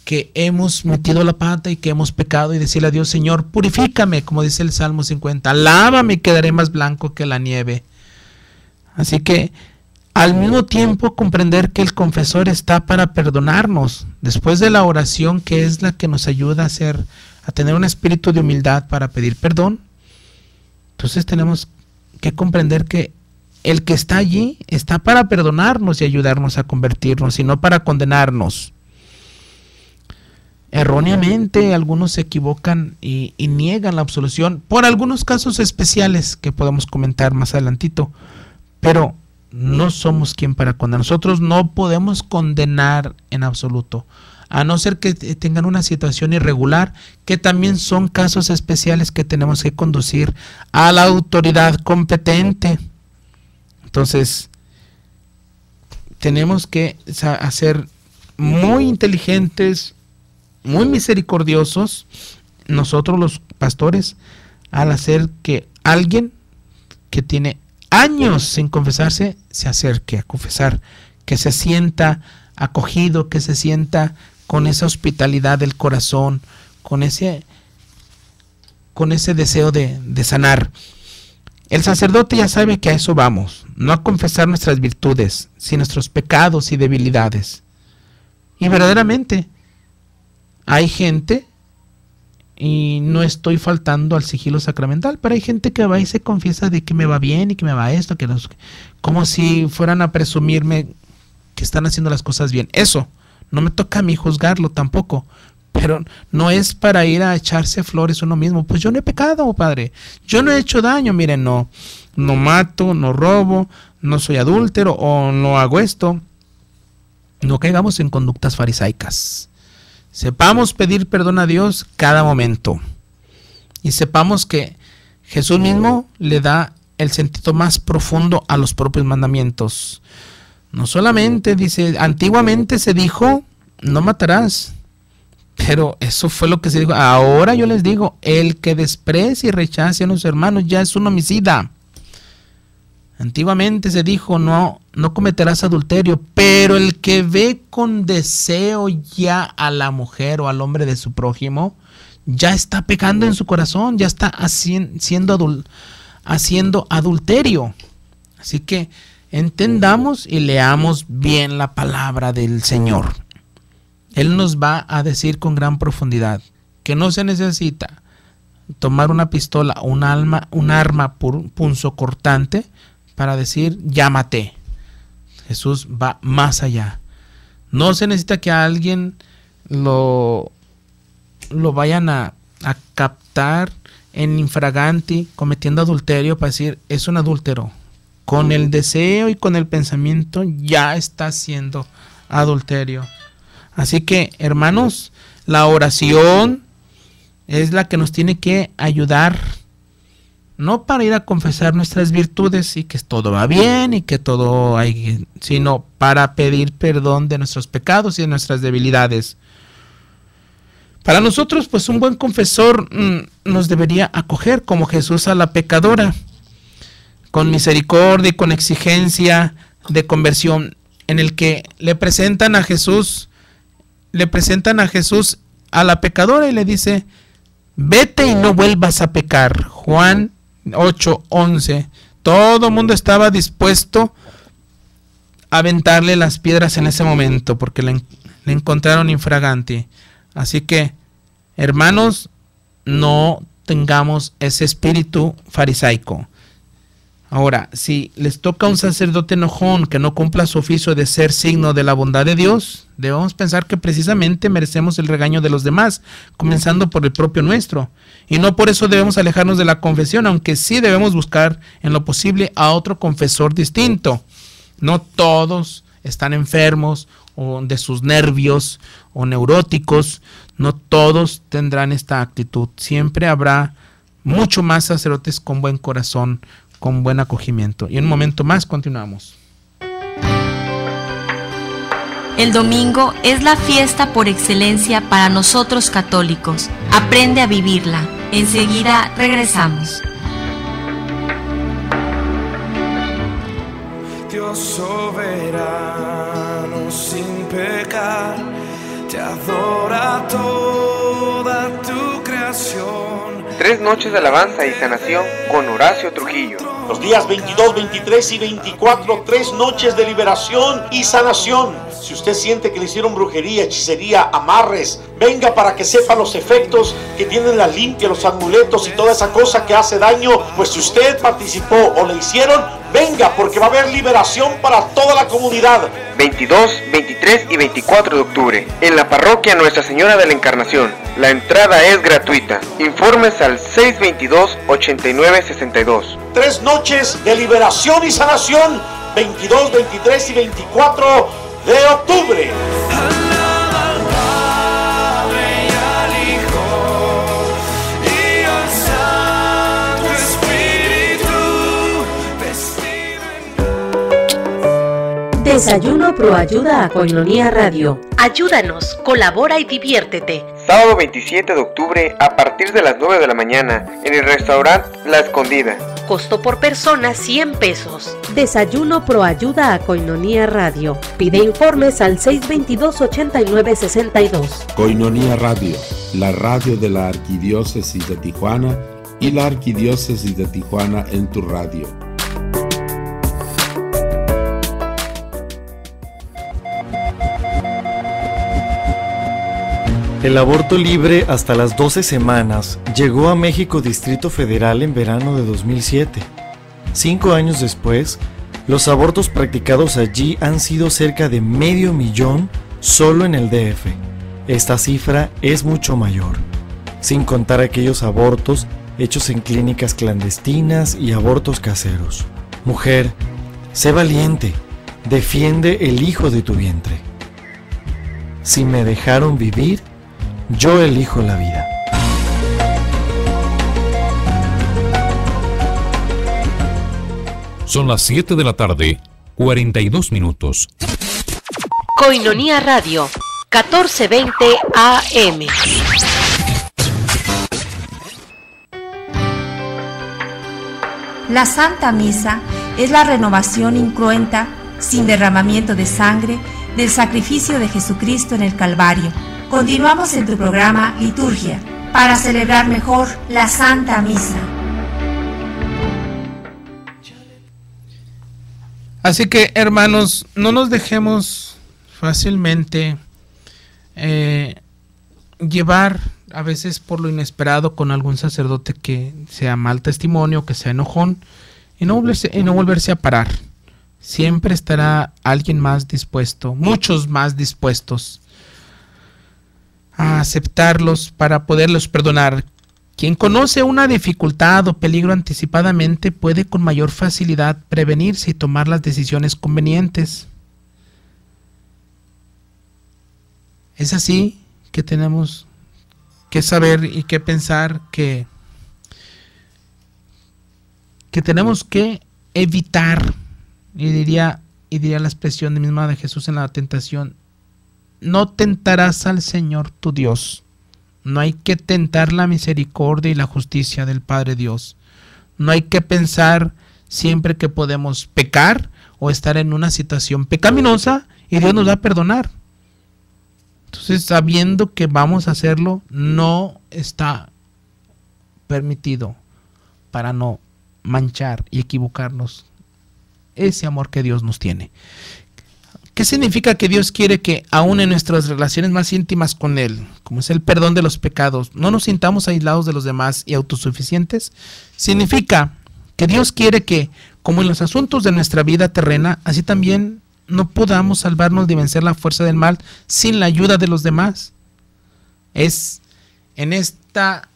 que hemos metido la pata y que hemos pecado y decirle a Dios, Señor, purifícame, como dice el Salmo 50, lávame y quedaré más blanco que la nieve. Así que al mismo tiempo comprender que el confesor está para perdonarnos después de la oración, que es la que nos ayuda a tener un espíritu de humildad para pedir perdón. Entonces tenemos que comprender que el que está allí está para perdonarnos y ayudarnos a convertirnos y no para condenarnos. Erróneamente algunos se equivocan y niegan la absolución por algunos casos especiales que podemos comentar más adelantito, pero no somos quien para condenar. Nosotros no podemos condenar en absoluto, a no ser que tengan una situación irregular, que también son casos especiales que tenemos que conducir a la autoridad competente. Entonces, tenemos que ser muy inteligentes, muy misericordiosos, nosotros los pastores, al hacer que alguien que tiene años sin confesarse se acerque a confesar, que se sienta acogido, que se sienta con esa hospitalidad del corazón, con ese deseo de sanar. El sacerdote ya sabe que a eso vamos, no a confesar nuestras virtudes, sino nuestros pecados y debilidades. Y verdaderamente hay gente, y no estoy faltando al sigilo sacramental, pero hay gente que va y se confiesa de que me va bien y que me va esto, como si fueran a presumirme que están haciendo las cosas bien. Eso no me toca a mí juzgarlo tampoco, pero no es para ir a echarse flores uno mismo. Pues yo no he pecado, padre, yo no he hecho daño, miren, no mato, no robo, no soy adúltero o no hago esto. No caigamos en conductas farisaicas. Sepamos pedir perdón a Dios cada momento. Y sepamos que Jesús mismo le da el sentido más profundo a los propios mandamientos. No solamente dice, antiguamente se dijo, no matarás. Pero eso fue lo que se dijo. Ahora yo les digo, el que desprecie y rechace a los hermanos ya es un homicida. Antiguamente se dijo, no cometerás adulterio, pero el que ve con deseo ya a la mujer o al hombre de su prójimo, ya está pecando en su corazón, ya está haciendo adulterio. Así que entendamos y leamos bien la palabra del Señor. Él nos va a decir con gran profundidad que no se necesita tomar una pistola o un arma punzocortante para decir ya maté. Jesús va más allá. No se necesita que a alguien lo vayan a captar en infraganti cometiendo adulterio para decir es un adúltero. Con el deseo y con el pensamiento ya está siendo adulterio. Así que, hermanos, la oración es la que nos tiene que ayudar, no para ir a confesar nuestras virtudes y que todo va bien y que todo hay, sino para pedir perdón de nuestros pecados y de nuestras debilidades. Para nosotros, pues un buen confesor nos debería acoger como Jesús a la pecadora, con misericordia y con exigencia de conversión, en el que le presentan a Jesús a la pecadora y le dice: vete y no vuelvas a pecar. Juan 8:11. Todo el mundo estaba dispuesto a aventarle las piedras en ese momento porque le encontraron infragante. Así que, hermanos, no tengamos ese espíritu farisaico. Ahora, si les toca a un sacerdote enojón que no cumpla su oficio de ser signo de la bondad de Dios, debemos pensar que precisamente merecemos el regaño de los demás, comenzando por el propio nuestro. Y no por eso debemos alejarnos de la confesión, aunque sí debemos buscar en lo posible a otro confesor distinto. No todos están enfermos o de sus nervios o neuróticos, no todos tendrán esta actitud. Siempre habrá mucho más sacerdotes con buen corazón, con buen acogimiento. Y en un momento más continuamos. El domingo es la fiesta por excelencia para nosotros católicos. Aprende a vivirla. Enseguida regresamos. Dios soberano sin pecar, te adora toda tu creación. 3 noches de alabanza y sanación con Horacio Trujillo. Los días 22, 23 y 24, 3 noches de liberación y sanación. Si usted siente que le hicieron brujería, hechicería, amarres, venga para que sepa los efectos que tienen la limpia, los amuletos y toda esa cosa que hace daño. Pues si usted participó o le hicieron, venga, porque va a haber liberación para toda la comunidad. 22, 23 y 24 de octubre, en la parroquia Nuestra Señora de la Encarnación. La entrada es gratuita. Informes al 622-8962. 3 noches de liberación y sanación, 22, 23 y 24 de octubre. Desayuno Pro Ayuda a Koinonia Radio. Ayúdanos, colabora y diviértete. Sábado 27 de octubre a partir de las 9 de la mañana en el restaurante La Escondida. Costo por persona 100 pesos. Desayuno Pro Ayuda a Koinonia Radio. Pide informes al 622-8962. Koinonia Radio, la radio de la Arquidiócesis de Tijuana y la Arquidiócesis de Tijuana en tu radio. El aborto libre hasta las 12 semanas llegó a México Distrito Federal en verano de 2007. 5 años después, los abortos practicados allí han sido cerca de 500,000 solo en el DF. Esta cifra es mucho mayor, sin contar aquellos abortos hechos en clínicas clandestinas y abortos caseros. Mujer, sé valiente, defiende el hijo de tu vientre. Si me dejaron vivir, yo elijo la vida. Son las 7 de la tarde, 42 minutos. Koinonia Radio, 1420 AM. La Santa Misa es la renovación incruenta, sin derramamiento de sangre, del sacrificio de Jesucristo en el Calvario. Continuamos en tu programa Liturgia, para celebrar mejor la Santa Misa. Así que, hermanos, no nos dejemos fácilmente llevar a veces por lo inesperado con algún sacerdote que sea mal testimonio, que sea enojón, y no volverse a parar. Siempre estará alguien más dispuesto, muchos más dispuestos a aceptarlos para poderlos perdonar. Quien conoce una dificultad o peligro anticipadamente puede con mayor facilidad prevenirse y tomar las decisiones convenientes. Es así que tenemos que saber y que pensar que tenemos que evitar, y diría la expresión misma de Jesús en la tentación: no tentarás al Señor tu Dios. No hay que tentar la misericordia y la justicia del Padre Dios. No hay que pensar siempre que podemos pecar o estar en una situación pecaminosa y Dios nos va a perdonar. Entonces, sabiendo que vamos a hacerlo, no está permitido, para no manchar y equivocarnos ese amor que Dios nos tiene. ¿Qué significa que Dios quiere que aún en nuestras relaciones más íntimas con Él, como es el perdón de los pecados, no nos sintamos aislados de los demás y autosuficientes? Significa que Dios quiere que, como en los asuntos de nuestra vida terrena, así también no podamos salvarnos de vencer la fuerza del mal sin la ayuda de los demás. Es en esta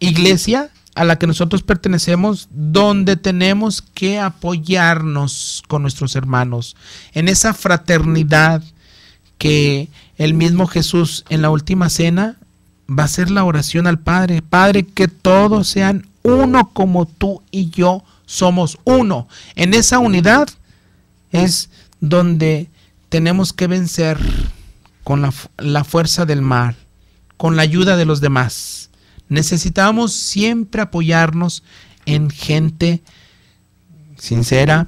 iglesia a la que nosotros pertenecemos donde tenemos que apoyarnos con nuestros hermanos, en esa fraternidad que el mismo Jesús en la última cena va a hacer la oración al Padre: Padre, que todos sean uno como tú y yo somos uno. En esa unidad es donde tenemos que vencer con la fuerza del mal, con la ayuda de los demás. Necesitamos siempre apoyarnos en gente sincera,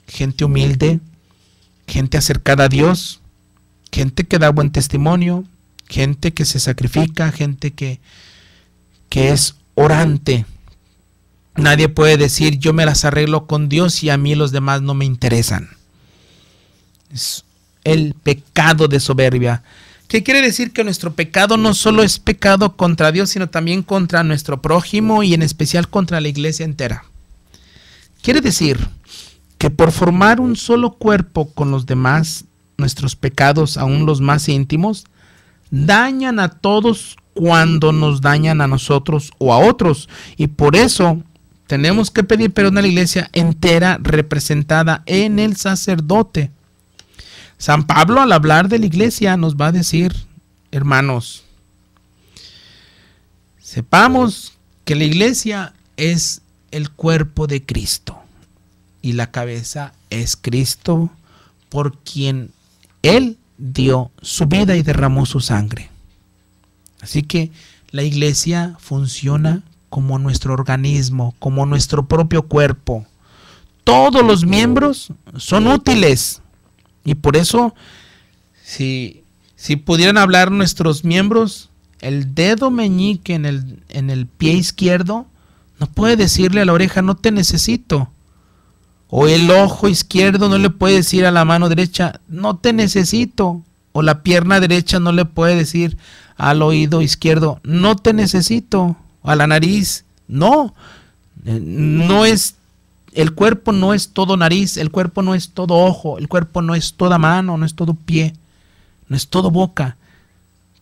gente humilde, gente acercada a Dios, gente que da buen testimonio, gente que se sacrifica, gente que es orante. Nadie puede decir: yo me las arreglo con Dios y a mí los demás no me interesan. Es el pecado de soberbia. ¿Qué quiere decir? Que nuestro pecado no solo es pecado contra Dios, sino también contra nuestro prójimo y en especial contra la iglesia entera. Quiere decir que por formar un solo cuerpo con los demás, nuestros pecados, aún los más íntimos, dañan a todos cuando nos dañan a nosotros o a otros. Y por eso tenemos que pedir perdón a la iglesia entera representada en el sacerdote. San Pablo, al hablar de la iglesia, nos va a decir: hermanos, sepamos que la iglesia es el cuerpo de Cristo y la cabeza es Cristo, por quien Él dio su vida y derramó su sangre. Así que la iglesia funciona como nuestro organismo, como nuestro propio cuerpo. Todos los miembros son útiles. Y por eso, si pudieran hablar nuestros miembros, el dedo meñique en el pie izquierdo no puede decirle a la oreja: no te necesito. O el ojo izquierdo no le puede decir a la mano derecha: no te necesito. O la pierna derecha no le puede decir al oído izquierdo: no te necesito. O a la nariz. No es. El cuerpo no es todo nariz, el cuerpo no es todo ojo, el cuerpo no es toda mano, no es todo pie, no es todo boca.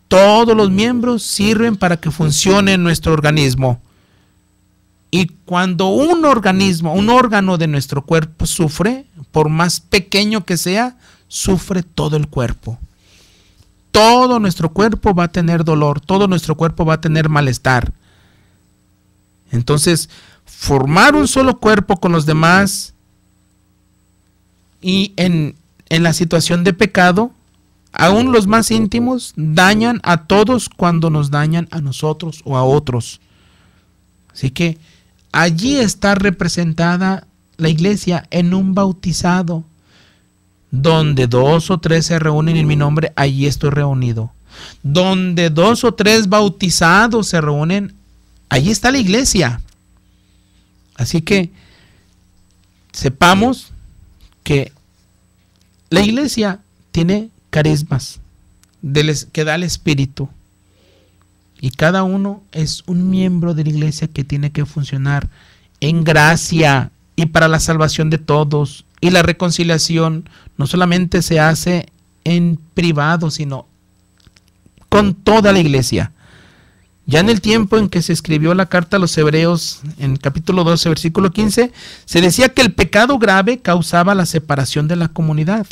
Todos los miembros sirven para que funcione nuestro organismo. Y cuando un órgano de nuestro cuerpo sufre, por más pequeño que sea, sufre todo el cuerpo. Todo nuestro cuerpo va a tener dolor, todo nuestro cuerpo va a tener malestar. Entonces, formar un solo cuerpo con los demás y en la situación de pecado, aún los más íntimos dañan a todos cuando nos dañan a nosotros o a otros. Así que allí está representada la iglesia en un bautizado. Donde 2 o 3 se reúnen en mi nombre, allí estoy reunido. Donde 2 o 3 bautizados se reúnen, allí está la iglesia. Así que sepamos que la iglesia tiene carismas que da el Espíritu. Y cada uno es un miembro de la iglesia que tiene que funcionar en gracia y para la salvación de todos. Y la reconciliación no solamente se hace en privado, sino con toda la iglesia. Ya en el tiempo en que se escribió la carta a los Hebreos, en capítulo 12, versículo 15, se decía que el pecado grave causaba la separación de la comunidad.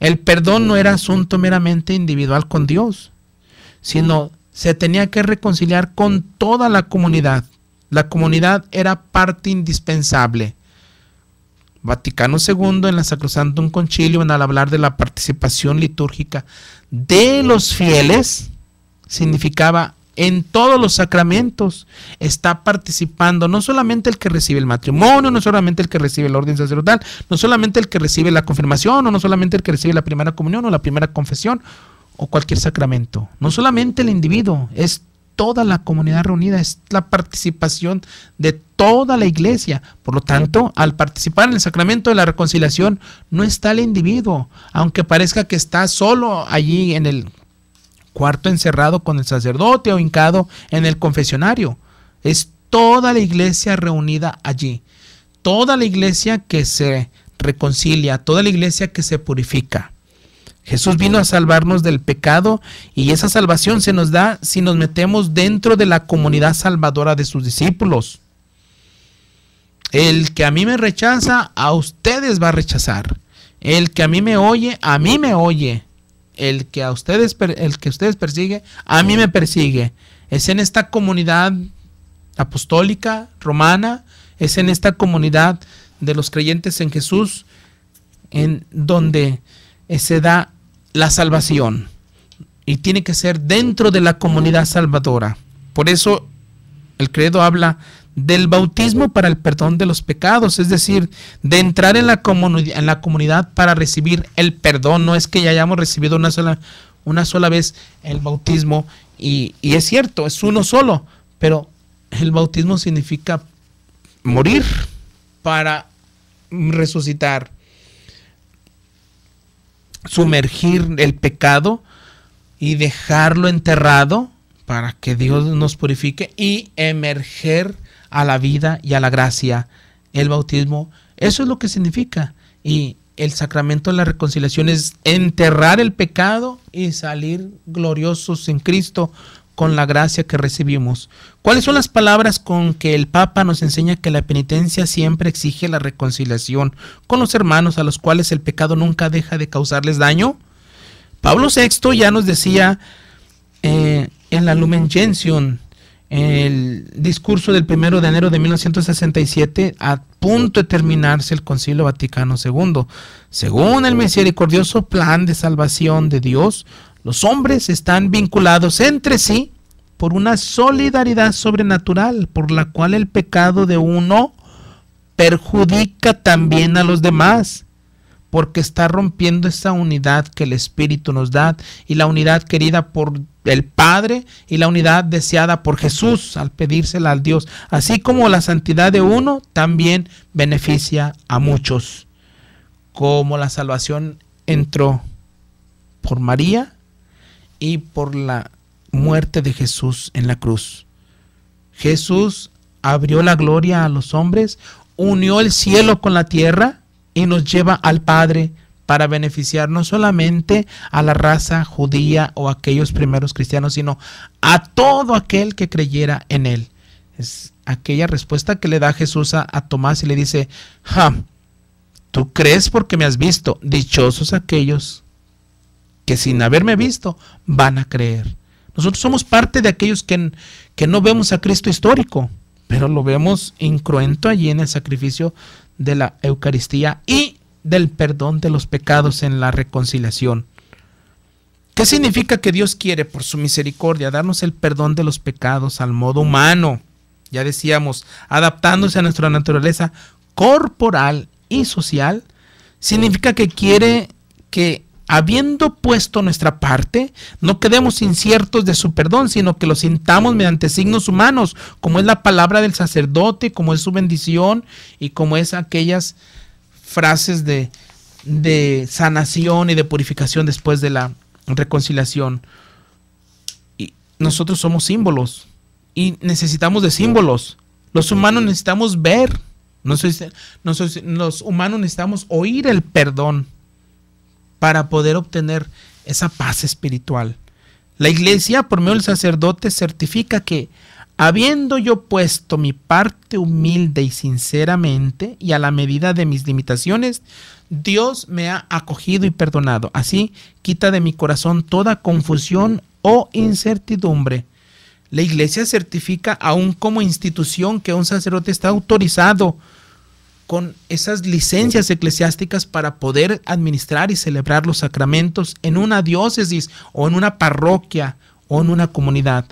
El perdón no era asunto meramente individual con Dios, sino se tenía que reconciliar con toda la comunidad. La comunidad era parte indispensable. Vaticano II en la Sacrosanctum Concilium, al hablar de la participación litúrgica de los fieles, significaba en todos los sacramentos está participando, no solamente el que recibe el matrimonio, no solamente el que recibe el orden sacerdotal, no solamente el que recibe la confirmación, o no solamente el que recibe la primera comunión o la primera confesión o cualquier sacramento, no solamente el individuo, es toda la comunidad reunida, es la participación de toda la iglesia. Por lo tanto, al participar en el sacramento de la reconciliación, no está el individuo, aunque parezca que está solo allí en el cuarto encerrado con el sacerdote o hincado en el confesionario. Es toda la iglesia reunida allí, toda la iglesia que se reconcilia, toda la iglesia que se purifica. Jesús vino a salvarnos del pecado y esa salvación se nos da si nos metemos dentro de la comunidad salvadora de sus discípulos. El que a mí me rechaza, a ustedes va a rechazar. El que a mí me oye, a mí me oye. El que ustedes persigue, a mí me persigue. Es en esta comunidad apostólica, romana, es en esta comunidad de los creyentes en Jesús, en donde se da la salvación. Y tiene que ser dentro de la comunidad salvadora. Por eso el credo habla del bautismo para el perdón de los pecados, es decir, de entrar en la comunidad para recibir el perdón. No es que ya hayamos recibido una sola vez el bautismo, y es cierto, es uno solo, pero el bautismo significa morir para resucitar, sumergir el pecado y dejarlo enterrado para que Dios nos purifique y emerger a la vida y a la gracia. El bautismo, eso es lo que significa. Y el sacramento de la reconciliación es enterrar el pecado y salir gloriosos en Cristo con la gracia que recibimos. ¿Cuáles son las palabras con que el Papa nos enseña que la penitencia siempre exige la reconciliación con los hermanos a los cuales el pecado nunca deja de causarles daño? Pablo VI ya nos decía en la Lumen Gentium, el discurso del 1 de enero de 1967, a punto de terminarse el Concilio Vaticano II. Según el misericordioso plan de salvación de Dios, los hombres están vinculados entre sí por una solidaridad sobrenatural, por la cual el pecado de uno perjudica también a los demás, porque está rompiendo esa unidad que el Espíritu nos da, y la unidad querida por el Padre, y la unidad deseada por Jesús al pedírsela al Dios. Así como la santidad de uno también beneficia a muchos. Como la salvación entró por María y por la muerte de Jesús en la cruz. Jesús abrió la gloria a los hombres, unió el cielo con la tierra y nos lleva al Padre para beneficiar no solamente a la raza judía o a aquellos primeros cristianos, sino a todo aquel que creyera en él. Es aquella respuesta que le da Jesús a Tomás y le dice: tú crees porque me has visto, dichosos aquellos que sin haberme visto van a creer. Nosotros somos parte de aquellos que no vemos a Cristo histórico, pero lo vemos incruento allí en el sacrificio de la Eucaristía y del perdón de los pecados en la reconciliación. ¿Qué significa que Dios quiere por su misericordia darnos el perdón de los pecados al modo humano? Ya decíamos, adaptándose a nuestra naturaleza corporal y social. Significa que quiere que, habiendo puesto nuestra parte, no quedemos inciertos de su perdón, sino que lo sintamos mediante signos humanos, como es la palabra del sacerdote, como es su bendición y como es aquellas frases de sanación y de purificación después de la reconciliación. Y nosotros somos símbolos y necesitamos de símbolos. Los humanos necesitamos ver, los humanos necesitamos oír el perdón para poder obtener esa paz espiritual. La Iglesia, por medio del sacerdote, certifica que, habiendo yo puesto mi parte humilde y sinceramente, y a la medida de mis limitaciones, Dios me ha acogido y perdonado. Así quita de mi corazón toda confusión o incertidumbre. La iglesia certifica aún como institución que un sacerdote está autorizado con esas licencias eclesiásticas para poder administrar y celebrar los sacramentos en una diócesis o en una parroquia o en una comunidad.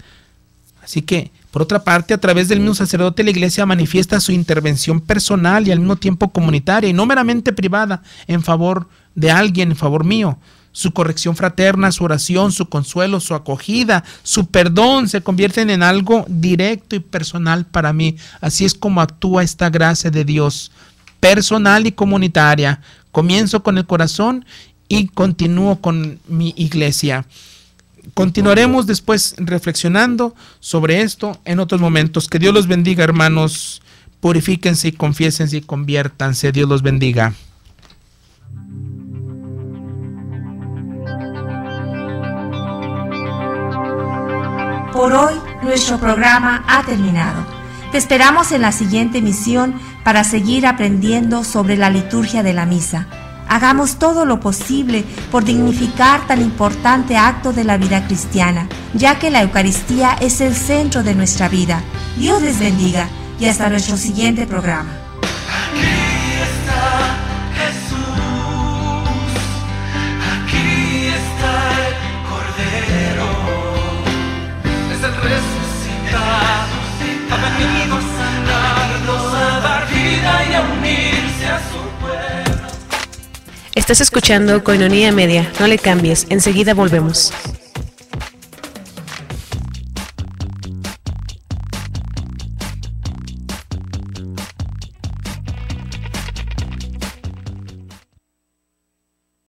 Así que, por otra parte, a través del mismo sacerdote, la iglesia manifiesta su intervención personal y al mismo tiempo comunitaria y no meramente privada en favor de alguien, en favor mío. Su corrección fraterna, su oración, su consuelo, su acogida, su perdón se convierten en algo directo y personal para mí. Así es como actúa esta gracia de Dios, personal y comunitaria. Comienzo con el corazón y continúo con mi iglesia. Continuaremos después reflexionando sobre esto en otros momentos. Que Dios los bendiga, hermanos. Purifíquense y confiésense y conviértanse. Dios los bendiga. Por hoy, nuestro programa ha terminado. Te esperamos en la siguiente emisión para seguir aprendiendo sobre la liturgia de la misa. Hagamos todo lo posible por dignificar tan importante acto de la vida cristiana, ya que la Eucaristía es el centro de nuestra vida. Dios les bendiga y hasta nuestro siguiente programa. Aquí está Jesús, aquí está el Cordero, es el resucitado, ha venido a sanarnos, a dar vida y a unirse a su pueblo. Estás escuchando Koinonia Media. No le cambies, enseguida volvemos.